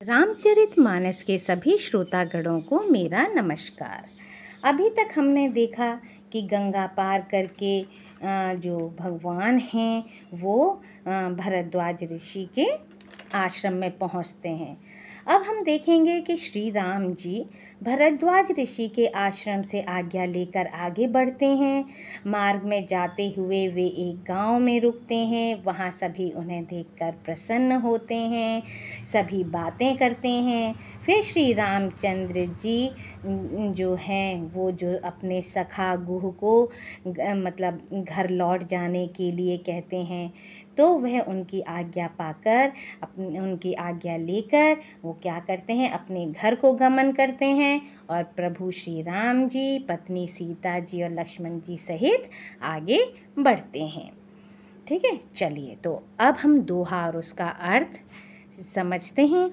रामचरितमानस के सभी श्रोतागणों को मेरा नमस्कार। अभी तक हमने देखा कि गंगा पार करके जो भगवान हैं वो भरद्वाज ऋषि के आश्रम में पहुंचते हैं। अब हम देखेंगे कि श्री राम जी भरद्वाज ऋषि के आश्रम से आज्ञा लेकर आगे बढ़ते हैं। मार्ग में जाते हुए वे एक गांव में रुकते हैं। वहां सभी उन्हें देखकर प्रसन्न होते हैं, सभी बातें करते हैं। फिर श्री रामचंद्र जी जो हैं वो जो अपने सखा गुह को मतलब घर लौट जाने के लिए कहते हैं, तो वह उनकी आज्ञा पाकर उनकी आज्ञा लेकर वो क्या करते हैं, अपने घर को गमन करते हैं और प्रभु श्री राम जी, पत्नी सीता जी और लक्ष्मण जी सहित आगे बढ़ते हैं। ठीक है, चलिए तो अब हम दोहा और उसका अर्थ समझते हैं।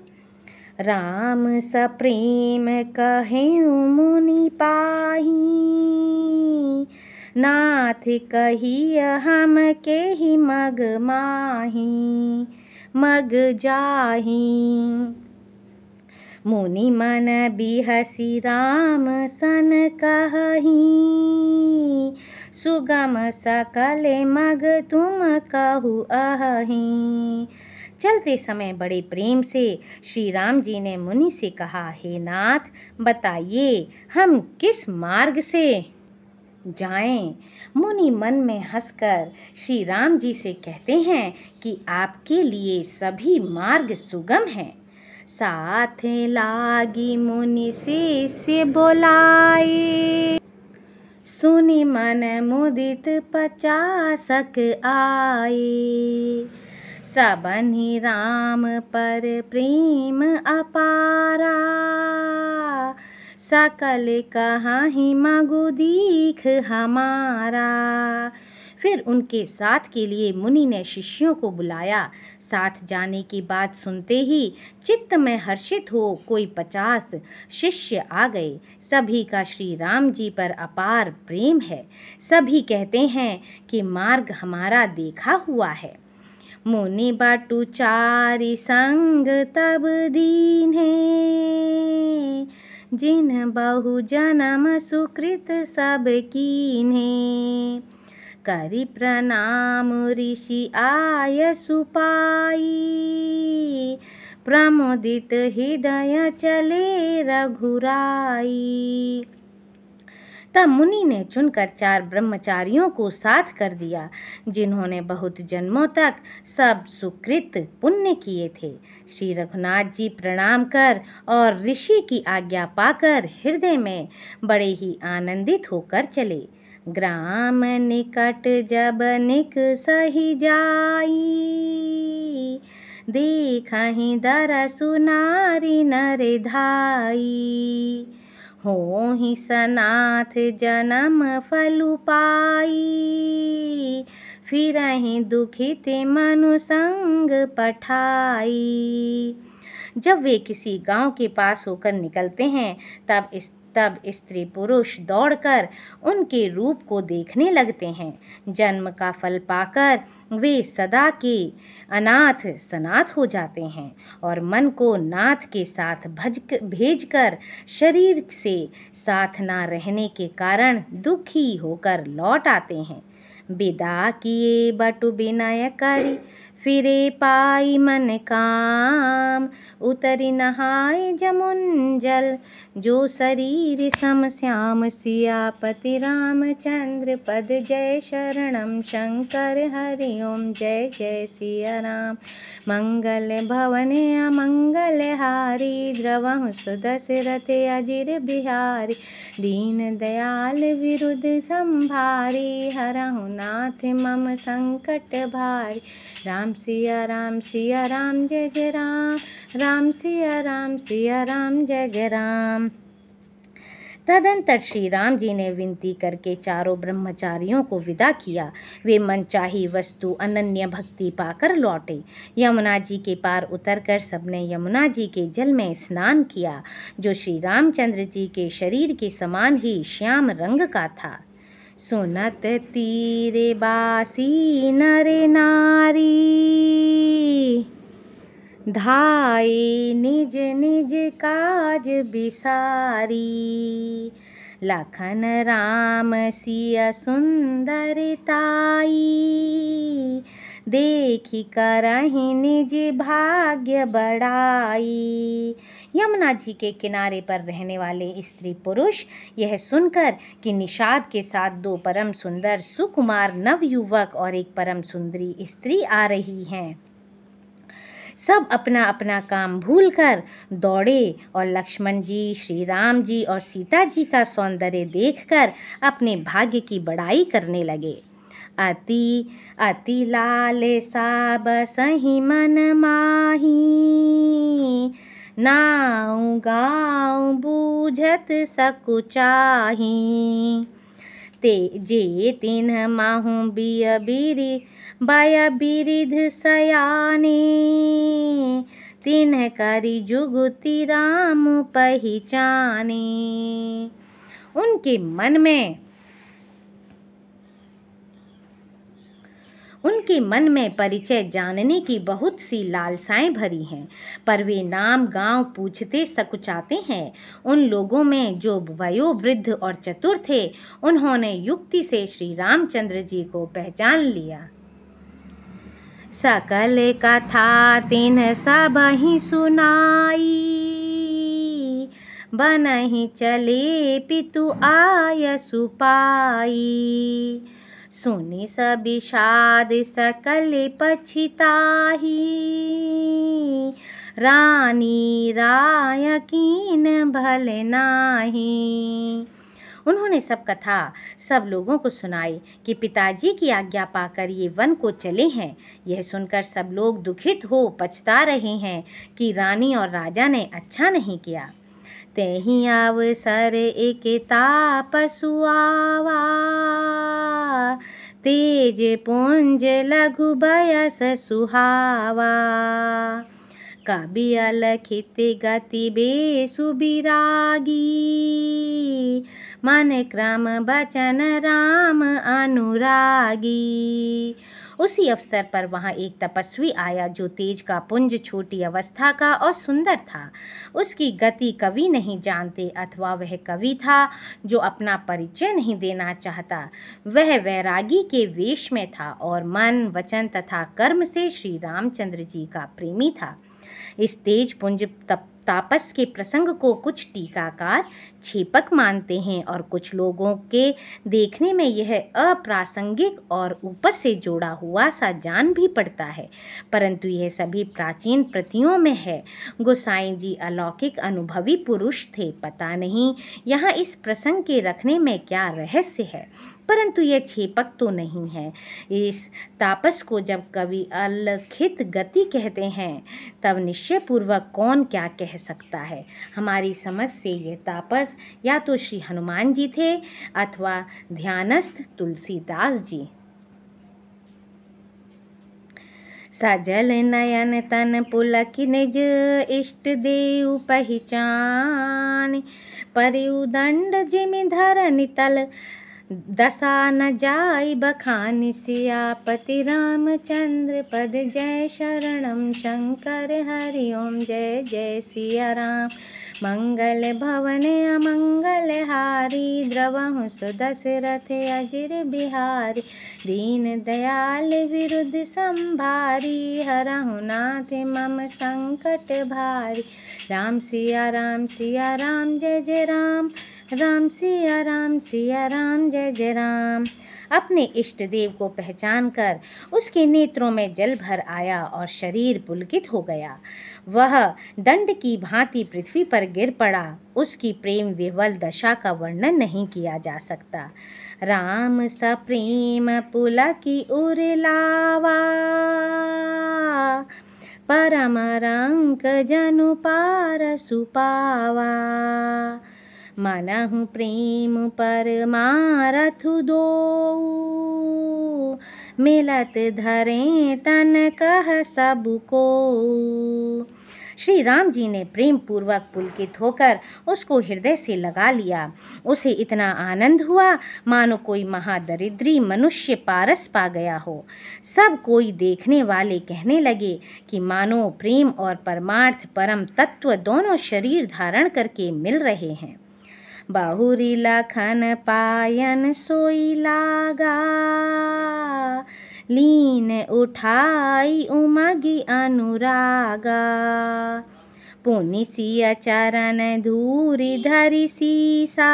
राम सप्रेम कहेउ मुनि पाही, नाथ कहिय हम केहि मग माही। मग जाही मुनि मन बिहसी राम सन कहही, सुगम सकल मग तुम कहु अहि। चलते समय बड़े प्रेम से श्री राम जी ने मुनि से कहा, हे नाथ, बताइए हम किस मार्ग से जाएं। मुनि मन में हंसकर श्री राम जी से कहते हैं कि आपके लिए सभी मार्ग सुगम हैं। साथ लागी मुनि से बोलाए, सुनि मन मुदित पचासक आए। सबनि राम पर प्रेम अपारा, सकल कहाहि मगु दीख हमारा। फिर उनके साथ के लिए मुनि ने शिष्यों को बुलाया। साथ जाने की बात सुनते ही चित्त में हर्षित हो कोई 50 शिष्य आ गए। सभी का श्री राम जी पर अपार प्रेम है। सभी कहते हैं कि मार्ग हमारा देखा हुआ है। मुनि बटु चारि संग तब दीन्हे, जिन बहु जन्म सुकृत सब कीन्हे। करि प्रणाम ऋषि आय सुपाई, प्रमोदित हृदय चले रघुराई। तब मुनि ने चुनकर 4 ब्रह्मचारियों को साथ कर दिया, जिन्होंने बहुत जन्मों तक सब सुकृत पुण्य किए थे। श्री रघुनाथ जी प्रणाम कर और ऋषि की आज्ञा पाकर हृदय में बड़े ही आनंदित होकर चले। ग्राम निकट जब निक सही जाई, देखहि दरसु नारी नर धाई। होहि सनाथ जन्म फलु पाई, फिरहि दुखित मनु संग पठाई। जब वे किसी गांव के पास होकर निकलते हैं तब स्त्री पुरुष दौड़कर उनके रूप को देखने लगते हैं। जन्म का फल पाकर वे सदा के अनाथ सनाथ हो जाते हैं और मन को नाथ के साथ भेजकर शरीर से साथ ना रहने के कारण दुखी होकर लौट आते हैं। विदा किए बटु विनय करी, फिरे पाई मन काम। उतरी नहाय जमुन जल, जो शरीर सम श्याम। सियापति रामचंद्र पद, जय शरणम शंकर हरि ओम। जय जय सिया राम। मंगल भवन अमंगल हारी, द्रवहु सुदशरथ अजिर बिहारी। दीन दयाल विरुद्ध संभारी, हरहु नाथ मम संकट भारी। राम सिया राम जय जय राम। राम सिया राम जय जय राम। तदंतर श्री राम जी ने विनती करके 4 ब्रह्मचारियों को विदा किया। वे मनचाही वस्तु अनन्य भक्ति पाकर लौटे। यमुना जी के पार उतरकर सबने यमुना जी के जल में स्नान किया, जो श्री रामचंद्र जी के शरीर के समान ही श्याम रंग का था। सुनत तीरे बासी नर नारी, धाये निज निज काज बिसारी। लखन राम सिय सुंदरताई। देखी करहि निज भाग्य बड़ाई। यमुना जी के किनारे पर रहने वाले स्त्री पुरुष यह सुनकर कि निषाद के साथ दो परम सुंदर सुकुमार नवयुवक और एक परम सुंदरी स्त्री आ रही हैं, सब अपना अपना काम भूलकर दौड़े और लक्ष्मण जी, श्री राम जी और सीता जी का सौंदर्य देखकर अपने भाग्य की बड़ाई करने लगे। अति अति लाल सा बसहि मन माही। नाउ गाँव बूझत सकुचाही। ते जे तिन्ह माहु बिय बिरिध सयाने। तिन्ह करी जुगुति राम पहिचाने। उनके मन में परिचय जानने की बहुत सी लालसाएं भरी हैं, पर वे नाम गांव पूछते सकुचाते हैं। उन लोगों में जो वयोवृद्ध और चतुर थे, उन्होंने युक्ति से श्री रामचंद्र जी को पहचान लिया। सकल कथा तिन्ह सबहि सुनाई। बनहि चले पितु आय सुपाई। सुनि सबिषाद सकल पछिताही। रानी राय कीन भल नाही। उन्होंने सब कथा सब लोगों को सुनाई कि पिताजी की आज्ञा पाकर ये वन को चले हैं। यह सुनकर सब लोग दुखित हो पछता रहे हैं कि रानी और राजा ने अच्छा नहीं किया। तेहि अवसर एक तापसु आवा। तेज पुंज लघु बयस सुहावा। कवि अलखित गति बेसु बिरागी। मन क्रम बचन राम अनुरागी। उसी अवसर पर वहाँ एक तपस्वी आया जो तेज का पुंज, छोटी अवस्था का और सुंदर था। उसकी गति कवि नहीं जानते, अथवा वह कवि था जो अपना परिचय नहीं देना चाहता। वह वैरागी के वेश में था और मन, वचन तथा कर्म से श्री रामचंद्र जी का प्रेमी था। इस तेज पुंज तापस के प्रसंग को कुछ टीकाकार छेपक मानते हैं और कुछ लोगों के देखने में यह अप्रासंगिक और ऊपर से जोड़ा हुआ सा जान भी पड़ता है, परंतु यह सभी प्राचीन प्रतियों में है। गोसाई जी अलौकिक अनुभवी पुरुष थे। पता नहीं यहाँ इस प्रसंग के रखने में क्या रहस्य है, परंतु यह छेपक तो नहीं है। इस तापस को जब कवि अलखित गति कहते हैं, तब निश्चयपूर्वक कौन क्या कह सकता है। हमारी समझ से यह तापस या तो श्री हनुमान जी थे अथवा ध्यानस्थ तुलसीदास जी। सजल नयन तन पुलक निज इष्ट देव पहचान। परिउ दंड जिमि धरनि तल दशा न जाय बखानि। सियापति रामचंद्र पद जय शरणम शंकर हरि ओम जय जय सिया राम। मंगल भवन अमंगल हारी। द्रवहु सुदशरथ अजिर बिहारी। दीन दयाल विरुद्ध संभारी। हरहु नाथ मम संकट भारी। राम सिया राम जय जय राम। राम सिया राम जय जय राम। अपने इष्ट देव को पहचान कर उसके नेत्रों में जल भर आया और शरीर पुलकित हो गया। वह दंड की भांति पृथ्वी पर गिर पड़ा। उसकी प्रेम विह्वल दशा का वर्णन नहीं किया जा सकता। राम सा प्रेम पुलकी उरलावा। परम रंक जनु पार सुपावा। मनहु प्रेम परमारथु दोऊ। मिलत धरे तन कह सब को। श्री राम जी ने प्रेम पूर्वक पुलकित होकर उसको हृदय से लगा लिया। उसे इतना आनंद हुआ मानो कोई महादरिद्री मनुष्य पारस पा गया हो। सब कोई देखने वाले कहने लगे कि मानो प्रेम और परमार्थ परम तत्व दोनों शरीर धारण करके मिल रहे हैं। बहुरी लखन पायन सोई लागा, लीन उठाई उमगी अनुरागा। पुनि सिय चरण धूरि धरि सीसा,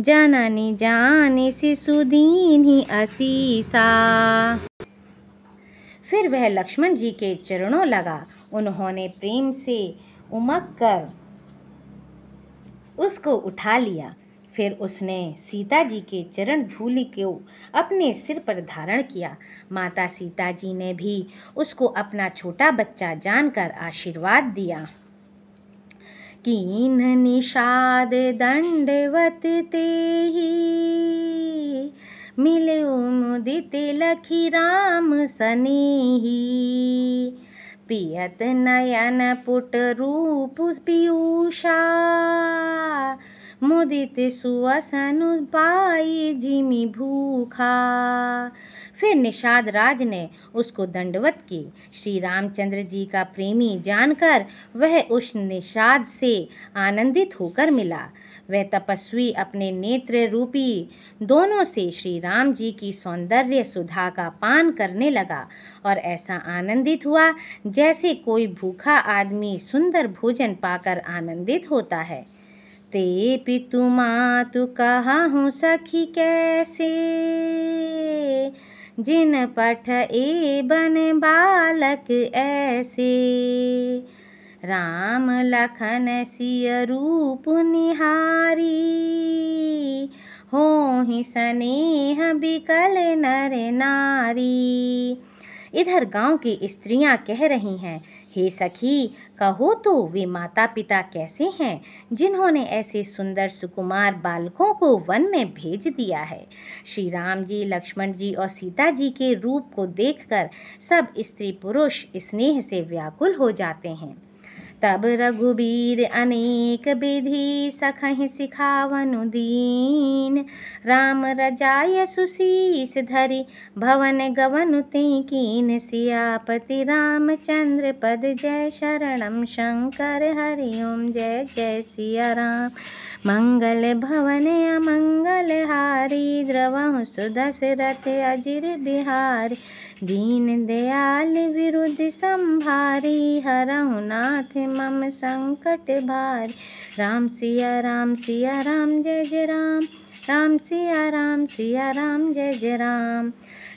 जननी जानि शिशु दीन्हि असीसा। फिर वह लक्ष्मण जी के चरणों लगा। उन्होंने प्रेम से उमग कर उसको उठा लिया। फिर उसने सीता जी के चरण धूलि को अपने सिर पर धारण किया। माता सीता जी ने भी उसको अपना छोटा बच्चा जानकर आशीर्वाद दिया। कीन निषाद दंडवत तेहि, मिले मुदित लखी राम सनेही। पियत नयन पुट रूप पीयूषा, मुदित सुअसनु पाई जिमि भूखा। फिर निषाद राज ने उसको दंडवत की। श्री रामचंद्र जी का प्रेमी जानकर वह उस निषाद से आनंदित होकर मिला। वह तपस्वी अपने नेत्र रूपी दोनों से श्री राम जी की सौंदर्य सुधा का पान करने लगा और ऐसा आनंदित हुआ जैसे कोई भूखा आदमी सुंदर भोजन पाकर आनंदित होता है। ते पितु मातु कहाहु सखी कैसे, जिन पठ एबन बालक ऐसे। राम लखन सिय रूप निहारी, होहि स्नेह बिकल नर नारी। इधर गांव की स्त्रियां कह रही हैं, हे सखी, कहो तो वे माता पिता कैसे हैं जिन्होंने ऐसे सुंदर सुकुमार बालकों को वन में भेज दिया है। श्री राम जी, लक्ष्मण जी और सीता जी के रूप को देखकर सब स्त्री पुरुष स्नेह से व्याकुल हो जाते हैं। तब रघुबीर अनेक विधि सखहि सिखावनु दीन, राम रजाय सुशीस धरि भवन गवनु तें कीन। सियापति रामचंद्र पद जय शरणम शंकर हरि ओम जय जय सिया राम। मंगल भवन अमंगल हारी, द्रवहु सुदशरथ अजिर बिहारी। दीन दयाल विरुद्ध संभारी, हरहु नाथ मम संकट भारी। राम सिया राम जय जय राम, राम सिया राम जय जय राम।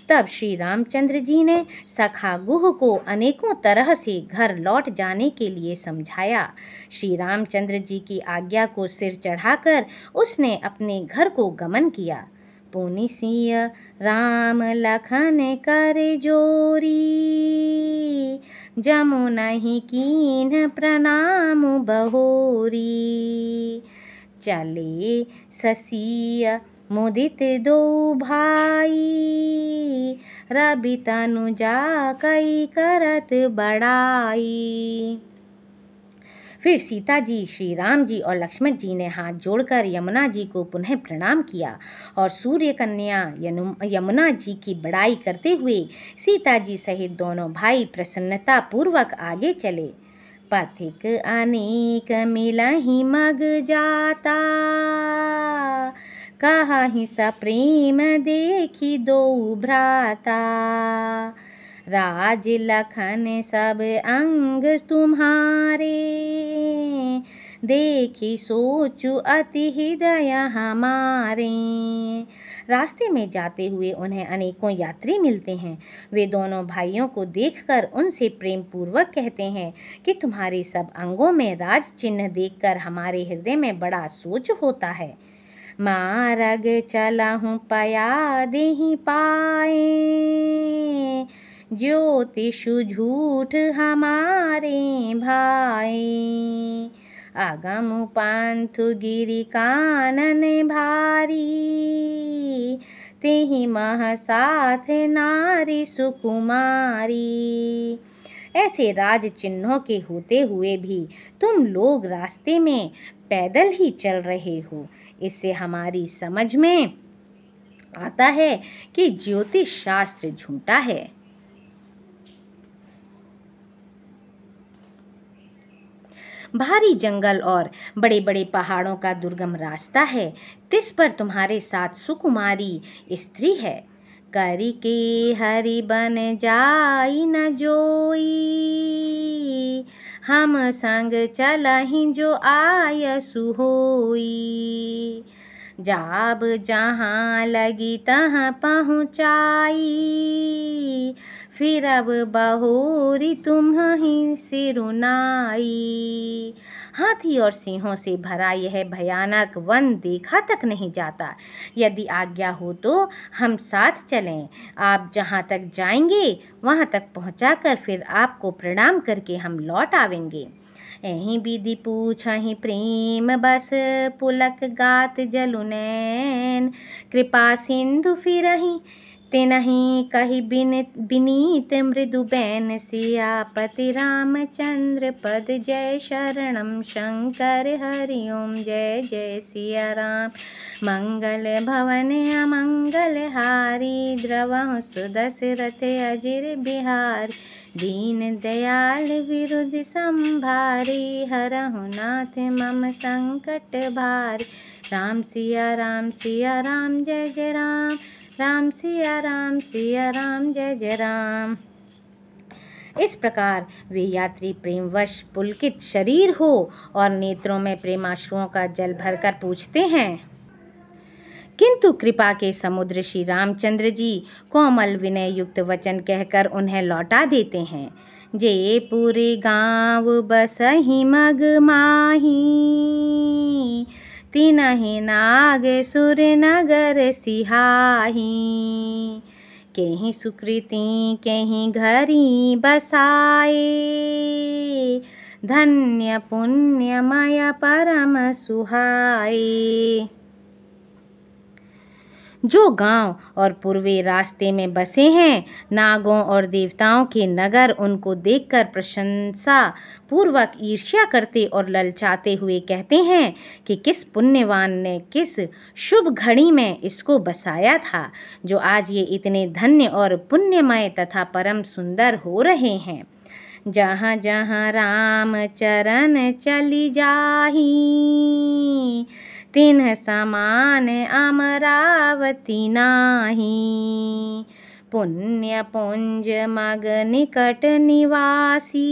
तब श्री रामचंद्र जी ने सखा गुह को अनेकों तरह से घर लौट जाने के लिए समझाया। श्री रामचंद्र जी की आज्ञा को सिर चढ़ाकर उसने अपने घर को गमन किया। पुनि सिय राम लखन कर जोरी, जमुनहि कीन्ह प्रणाम बहोरी। चले ससिय मुदित दो भाई, रवि तनु जाकई करत बड़ाई। फिर सीता जी, श्री राम जी और लक्ष्मण जी ने हाथ जोड़कर यमुना जी को पुनः प्रणाम किया और सूर्य कन्या यमुना जी की बड़ाई करते हुए सीता जी सहित दोनों भाई प्रसन्नता पूर्वक आगे चले। पथिक अनेक मिलहि मग जाता, कहाहि सप्रेम देखी दो भ्राता। राज लखन सब अंग तुम्हारे, देखी सोचु अति हृदय हमारे। रास्ते में जाते हुए उन्हें अनेकों यात्री मिलते हैं। वे दोनों भाइयों को देखकर उनसे प्रेम पूर्वक कहते हैं कि तुम्हारे सब अंगों में राज चिन्ह देखकर हमारे हृदय में बड़ा सोच होता है। मारग चलहु पया देहि पाए, ज्योतिषु झूठ हमारे भाए। अगम पंथ गिरि कानन भारी, तेहि मह साथ नारी सुकुमारी। ऐसे राज चिन्हों के होते हुए भी तुम लोग रास्ते में पैदल ही चल रहे हो। इससे हमारी समझ में आता है कि ज्योतिष शास्त्र झूठा है। भारी जंगल और बड़े बड़े पहाड़ों का दुर्गम रास्ता है, तिस पर तुम्हारे साथ सुकुमारी स्त्री है। करी के हरि बन जाई न जोई, हम संग चलहि जो आय सुहोई। जाब जहाँ लगी तहाँ पहुँचाई, फिर अब बहोरी तुम्हि सिरुनाई। हाथी और सिंहों से भरा यह भयानक वन देखा तक नहीं जाता। यदि आज्ञा हो तो हम साथ चलें। आप जहाँ तक जाएंगे वहाँ तक पहुँचाकर फिर आपको प्रणाम करके हम लौट आवेंगे। एहि विधि पूछहि प्रेम बस, पुलक गात जलुनैन। कृपा सिंधु फिरहि तिनहि कहि बिनीत मृदु बैन। सियापति रामचंद्र पद जय शरणम शंकर हरि ओम जय जय सिया राम। मंगल भवन अमंगल हारी, द्रवहु सुदशरथ अजिर बिहारी। दीन दयाल विरुद्ध संभारी, हरहु नाथ मम संकट भारी। राम सिया राम जय जय राम। राम सिया राम जय जय राम। इस प्रकार वे यात्री प्रेमवश पुलकित शरीर हो और नेत्रों में प्रेमाश्रुओं का जल भरकर पूछते हैं, किंतु कृपा के समुद्र श्री रामचंद्र जी कोमल विनय युक्त वचन कहकर उन्हें लौटा देते हैं। जे पूरे गाँव बसहि मग माही, तिनहि नाग सुर नगर सिहाही। केहि सुकृति केहि घरी बसाए, धन्य पुण्यमय परम सुहाए। जो गांव और पूर्वी रास्ते में बसे हैं, नागों और देवताओं के नगर उनको देखकर प्रशंसा पूर्वक ईर्ष्या करते और ललचाते हुए कहते हैं कि किस पुण्यवान ने किस शुभ घड़ी में इसको बसाया था, जो आज ये इतने धन्य और पुण्यमय तथा परम सुंदर हो रहे हैं। जहाँ जहाँ राम चरण चली जाही, तिन्ह समान अमरावती नाही। पुण्य पुंज मग निकट निवासी,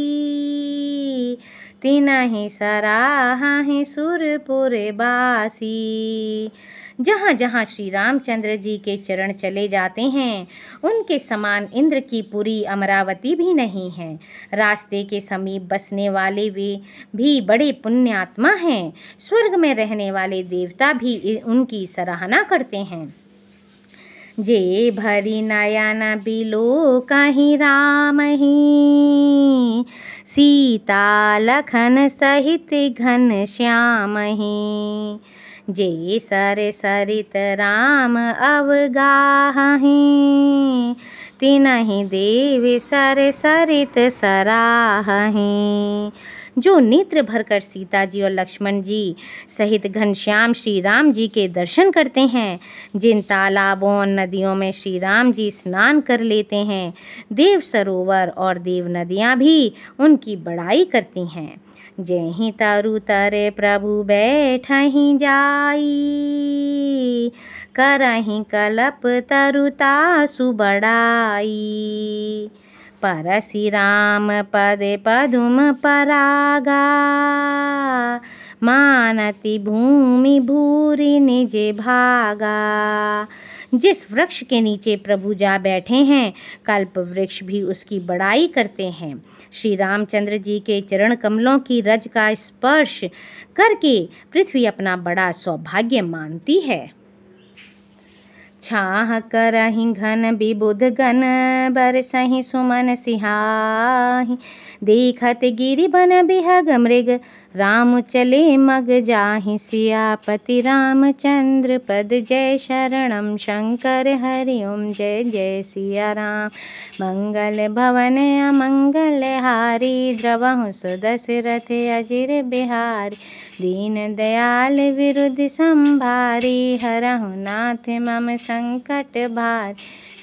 तिनहि सराहहि सुरपुर बासी। जहाँ जहाँ श्री रामचंद्र जी के चरण चले जाते हैं, उनके समान इंद्र की पुरी अमरावती भी नहीं है। रास्ते के समीप बसने वाले वे भी बड़े पुण्यात्मा हैं। स्वर्ग में रहने वाले देवता भी उनकी सराहना करते हैं। जे भरी नयन बिलो कहीं राम ही, सीता लखन सहित घन श्याम ही। जे सर सरित राम अवगाहि, तिनहि देव सर सरित सराहि। जो नेत्र भरकर सीता जी और लक्ष्मण जी सहित घनश्याम श्री राम जी के दर्शन करते हैं, जिन तालाबों और नदियों में श्री राम जी स्नान कर लेते हैं, देव सरोवर और देव नदियाँ भी उनकी बड़ाई करती हैं। जेहि तरु तरे प्रभु बैठहि जाई, करहि कलप तरुतासु बड़ाई। परसि राम पद पदुम परागा, मानति भूमि भूरि निज भागा। जिस वृक्ष के नीचे प्रभु जा बैठे हैं, कल्प वृक्ष भी उसकी बड़ाई करते हैं। श्री रामचंद्र जी के चरण कमलों की रज का स्पर्श करके पृथ्वी अपना बड़ा सौभाग्य मानती है। छाह करहि घन विबुध गण बरसहि सुमन सिहाहि। देखत गिरि बन बिहग मृग राम चले मग जाहि। सियापति रामचंद्र पद जय शरणम शंकर हरि ओम जय जय सिया राम। मंगल भवन अमंगल हारी द्रवहु सुदशरथ अजिर बिहारी। दीन दयाल विरुद्ध संभारी हरहु नाथ मम संकट भारी।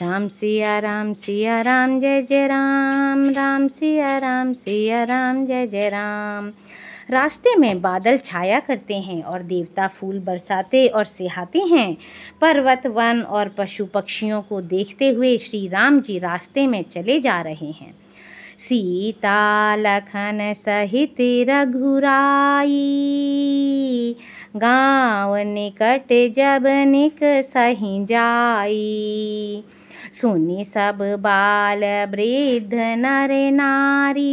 राम सिया राम जय जय राम। राम सिया राम जय जय राम। रास्ते में बादल छाया करते हैं और देवता फूल बरसाते और सिहाते हैं। पर्वत वन और पशु पक्षियों को देखते हुए श्री राम जी रास्ते में चले जा रहे हैं। सीता लखन सहित रघुराई गाँव निकट जब निकसहि जाई। सुनि सब बाल वृद्ध नर नारी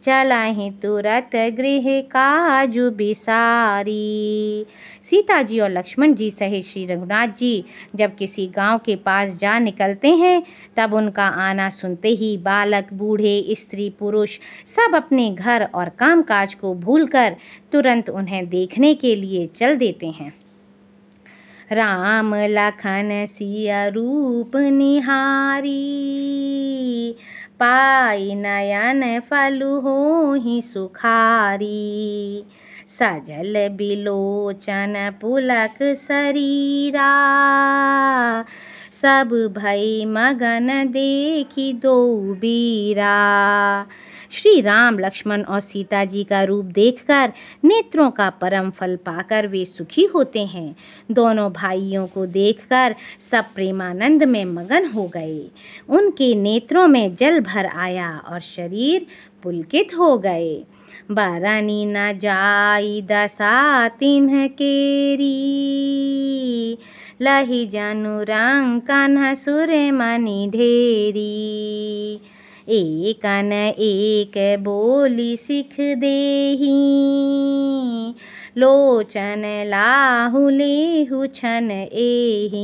चलहि तुरत गृह काजु बिसारी। सीता जी और लक्ष्मण जी सहित श्री रघुनाथ जी जब किसी गांव के पास जा निकलते हैं तब उनका आना सुनते ही बालक बूढ़े स्त्री पुरुष सब अपने घर और कामकाज को भूलकर तुरंत उन्हें देखने के लिए चल देते हैं। राम लखन सिया रूप निहारी पाई नयन फलु होहि सुखारी। सजल बिलोचन पुलक शरीरा सब भई मगन देखी दो बीरा। श्री राम लक्ष्मण और सीता जी का रूप देखकर नेत्रों का परम फल पाकर वे सुखी होते हैं। दोनों भाइयों को देखकर सब प्रेमानंद में मगन हो गए। उनके नेत्रों में जल भर आया और शरीर पुलकित हो गए। बरनी न जाई दशा तिन्ह केरी लहि जनु रंग कन्ह सुर मनि ढेरी। एकन एक बोली सिख देही लोचन लाहु लेहु छन एही।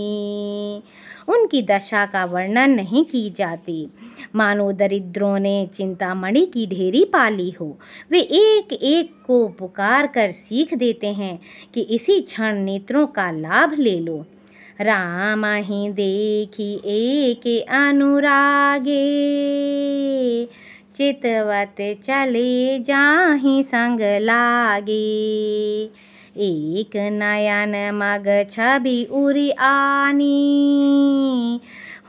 उनकी दशा का वर्णन नहीं की जाती, मानो दरिद्रों ने चिंतामणि की ढेरी पाली हो। वे एक एक को पुकार कर सीख देते हैं कि इसी क्षण नेत्रों का लाभ ले लो। राम ही देखी एक अनुरागे चितवत चले जाहि संग लागे। एक नयन मग छवि उरि आनी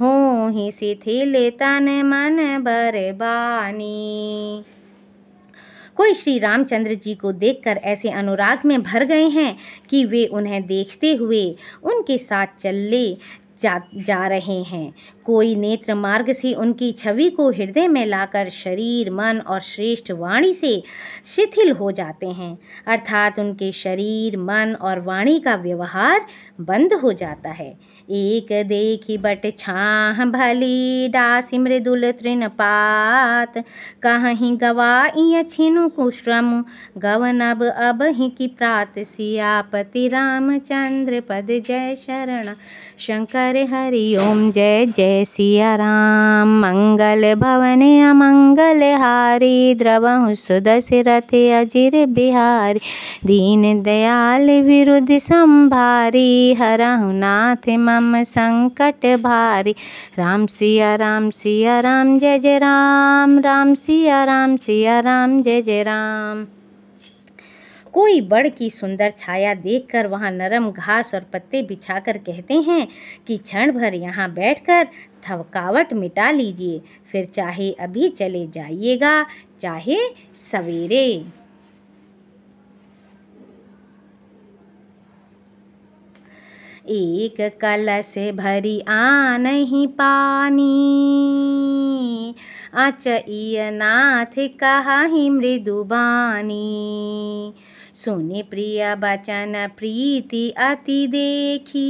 होहि शिथिल तन मन बरबानी। कोई श्री रामचंद्र जी को देखकर ऐसे अनुराग में भर गए हैं कि वे उन्हें देखते हुए उनके साथ चले जा रहे हैं। कोई नेत्र मार्ग से उनकी छवि को हृदय में लाकर शरीर मन और श्रेष्ठ वाणी से शिथिल हो जाते हैं, अर्थात उनके शरीर मन और वाणी का व्यवहार बंद हो जाता है। एक देखी बट छाह भली डासी मृदुल तृणपात कहीं गवाई छिनु कुश्रम गवनब अब ही की प्रात। सियापति रामचंद्र पद जय शरण शंकर हरि ओम जय जय सिया राम। मंगल भवन अमंगल हारी द्रवहु सुदशरथ अजिर बिहारी। दीन दयाल विरुद्ध संभारी हरहु नाथ मम संकट भारी। राम सिया राम जय जय राम। राम सिया राम जय जय राम। कोई बड़ की सुंदर छाया देखकर वहाँ नरम घास और पत्ते बिछाकर कहते हैं कि क्षण भर यहाँ बैठकर थकावट मिटा लीजिए, फिर चाहे अभी चले जाइएगा चाहे सवेरे। एक कलश भरी आनहि पानी अचइय नाथ कहाहि मृदुबानी। सुनि प्रिय बचन प्रीति अति देखी,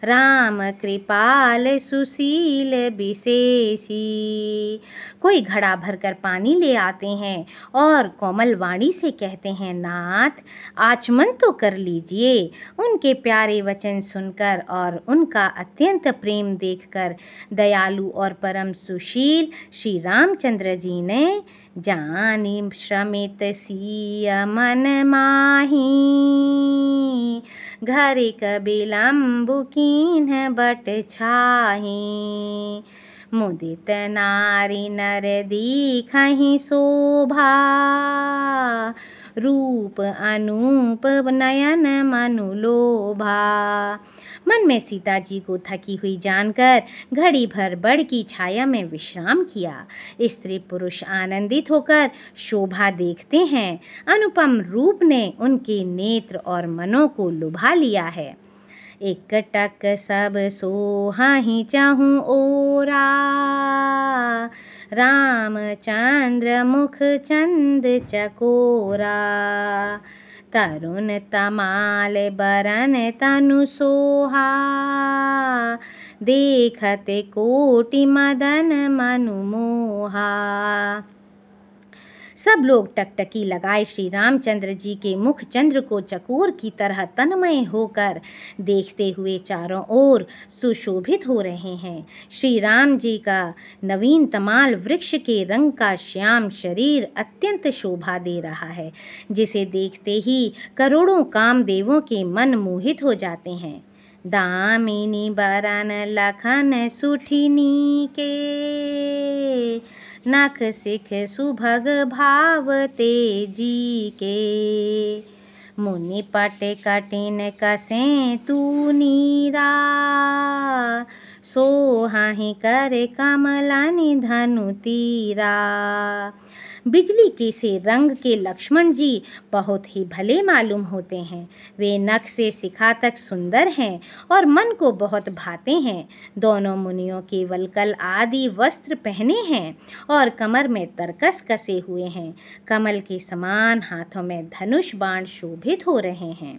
राम कृपाल सुशील विशेषी। कोई घड़ा भरकर पानी ले आते हैं और कोमल वाणी से कहते हैं, नाथ आचमन तो कर लीजिए। उनके प्यारे वचन सुनकर और उनका अत्यंत प्रेम देखकर दयालु और परम सुशील श्री रामचंद्र जी ने जानी श्रमित सिय मन माही, घर कबिलम्बु कीन्ह बट छाही। मुदित नारी नर दीखहि शोभा, रूप अनूप नयन मनु लोभा। मन में सीता जी को थकी हुई जानकर घड़ी भर बड़ की छाया में विश्राम किया। स्त्री पुरुष आनंदित होकर शोभा देखते हैं। अनुपम रूप ने उनके नेत्र और मनों को लुभा लिया है। एक टक सब सोहाहि चाहूं ओरा, रामचंद्र मुख चंद चकोरा। तरुण तमाल बरन तनु सोहा, देखते कोटि मदन मनु मोहा। सब लोग टकटकी लगाए श्री रामचंद्र जी के मुख चंद्र को चकोर की तरह तन्मय होकर देखते हुए चारों ओर सुशोभित हो रहे हैं। श्री राम जी का नवीन तमाल वृक्ष के रंग का श्याम शरीर अत्यंत शोभा दे रहा है, जिसे देखते ही करोड़ों कामदेवों के मन मोहित हो जाते हैं। दामिनी बरन लखन सुठिनी के, नख सिख सुभग भाव तेजी के। मुनि पट कटिन कसें तू नीरा, सोहाहि कर कमलनि धनु तीरा। बिजली के से रंग के लक्ष्मण जी बहुत ही भले मालूम होते हैं। वे नख से शिखा तक सुंदर हैं और मन को बहुत भाते हैं। दोनों मुनियों के वल्कल आदि वस्त्र पहने हैं और कमर में तरकस कसे हुए हैं। कमल के समान हाथों में धनुष बाण शोभित हो रहे हैं।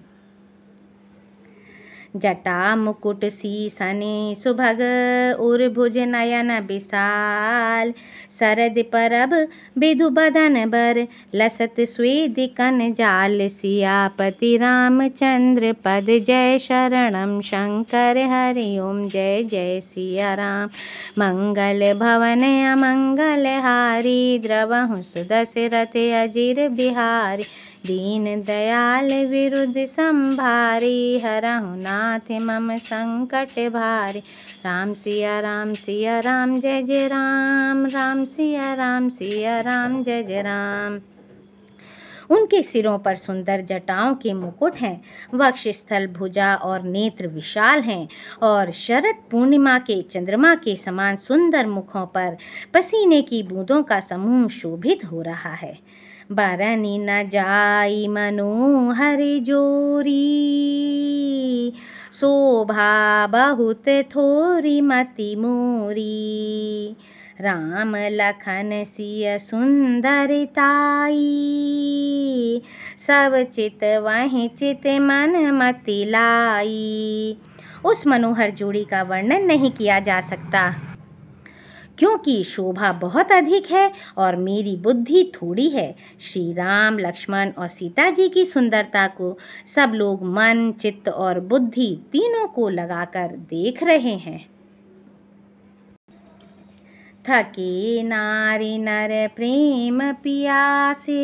जटा मुकुट सीसने सुभग उर्भुज नयन विशाल, शरद परब बिधु बदन बर लसत स्वेद कन जाल। सियापति रामचंद्र पद जय शरणम शंकर हरि ओम जय जय सिया राम। मंगल भवन अमंगल हारी, द्रवहु सुदशरथ अजिर बिहारी। दीन दयाल विरुद्ध संभारी, हरहु नाथ मम संकट भारी। राम सिया राम जय जय राम, राम सिया राम जय जय राम। उनके सिरों पर सुंदर जटाओं के मुकुट हैं, वक्षस्थल भुजा और नेत्र विशाल हैं और शरद पूर्णिमा के चंद्रमा के समान सुंदर मुखों पर पसीने की बूंदों का समूह शोभित हो रहा है। बरनी न जाई मनोहर जोरी, शोभा बहुत थोरी मति मोरी। राम लखन सिय सुंदरताई, सब चित वहीं चित मन मति लाई। उस मनोहर जोड़ी का वर्णन नहीं किया जा सकता, क्योंकि शोभा बहुत अधिक है और मेरी बुद्धि थोड़ी है। श्री राम लक्ष्मण और सीता जी की सुंदरता को सब लोग मन चित्त और बुद्धि तीनों को लगाकर देख रहे हैं। थके नारी नर प्रेम पियासे,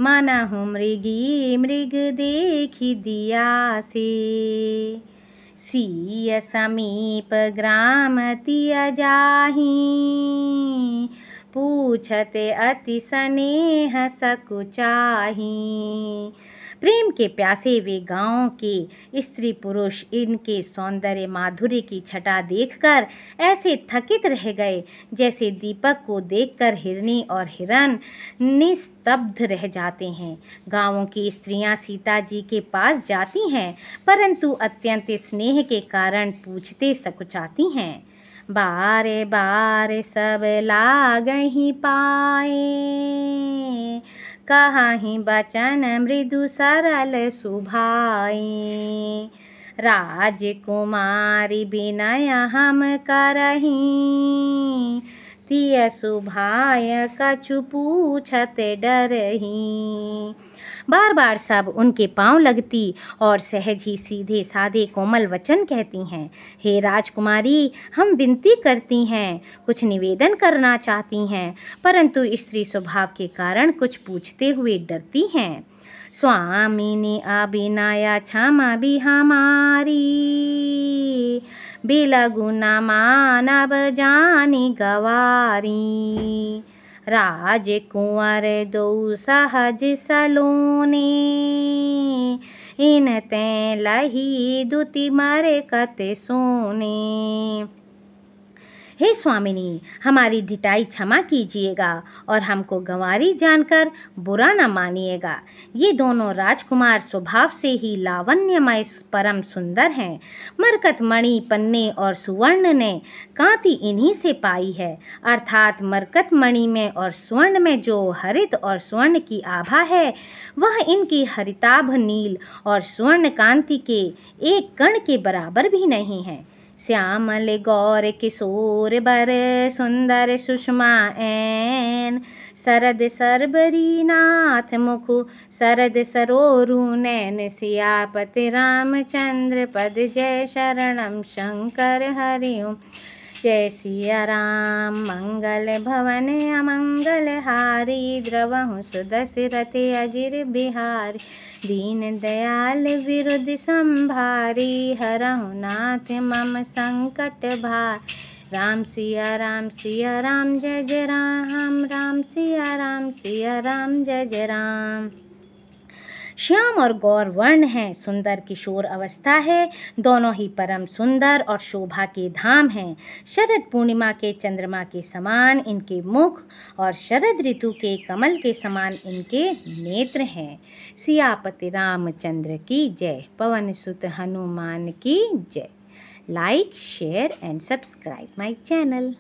मनहु मृगी मृग देखी दियासे। सिय समीप ग्राम तिय जाहि, पूछते अति स्नेह सकुचाही। प्रेम के प्यासे वे गांव के स्त्री पुरुष इनके सौंदर्य माधुर्य की छटा देखकर ऐसे थकित रह गए जैसे दीपक को देखकर हिरनी और हिरन निस्तब्ध रह जाते हैं। गांवों की स्त्रियां सीता जी के पास जाती हैं, परंतु अत्यंत स्नेह के कारण पूछते सकुचाती हैं। बारे बारे सब लागहि पाए, कहाहि बचन मृदु सरल सुभाई। राजकुमारी विनय हम करही, तिय सुभाय कछु पूछत डरही। बार बार सब उनके पांव लगती और सहज ही सीधे साधे कोमल वचन कहती हैं। हे राजकुमारी, हम विनती करती हैं, कुछ निवेदन करना चाहती हैं, परंतु स्त्री स्वभाव के कारण कुछ पूछते हुए डरती हैं। स्वामिनी अभिनय क्षमा भी हमारी, बिलगु न मानव जानी गवारी। राजकुंवर दो सहज सलोने, इन ते लही दुति मरे कते सोने। हे स्वामिनी, हमारी ढिठाई क्षमा कीजिएगा और हमको गंवारी जानकर बुरा न मानिएगा। ये दोनों राजकुमार स्वभाव से ही लावण्यमय परम सुंदर हैं। मरकत मणि पन्ने और सुवर्ण ने कांति इन्हीं से पाई है, अर्थात मरकत मणि में और स्वर्ण में जो हरित और स्वर्ण की आभा है, वह इनकी हरिताभ नील और स्वर्ण कांति के एक कण के बराबर भी नहीं है। श्यामल गौर किशोर बर सुंदर सुषमा ऐन, शरद सरबरी नाथ मुखु शरद सरोरु नैन। सियापति रामचंद्र पद जय शरणम शंकर हरिओम। जय सिया राम मंगल भवन अमंगल हारी, द्रवहु सुदशरथ अजिर बिहारी। दीन दयाल विरुद्ध संभारी, हरहु नाथ मम संकट भार। राम सिया राम जय जय राम, राम सिया राम जय जय राम। श्याम और गौर वर्ण हैं, सुंदर किशोर अवस्था है, दोनों ही परम सुंदर और शोभा के धाम हैं। शरद पूर्णिमा के चंद्रमा के समान इनके मुख और शरद ऋतु के कमल के समान इनके नेत्र हैं। सियापति रामचंद्र की जय, पवन सुत हनुमान की जय। Like, share and subscribe my channel.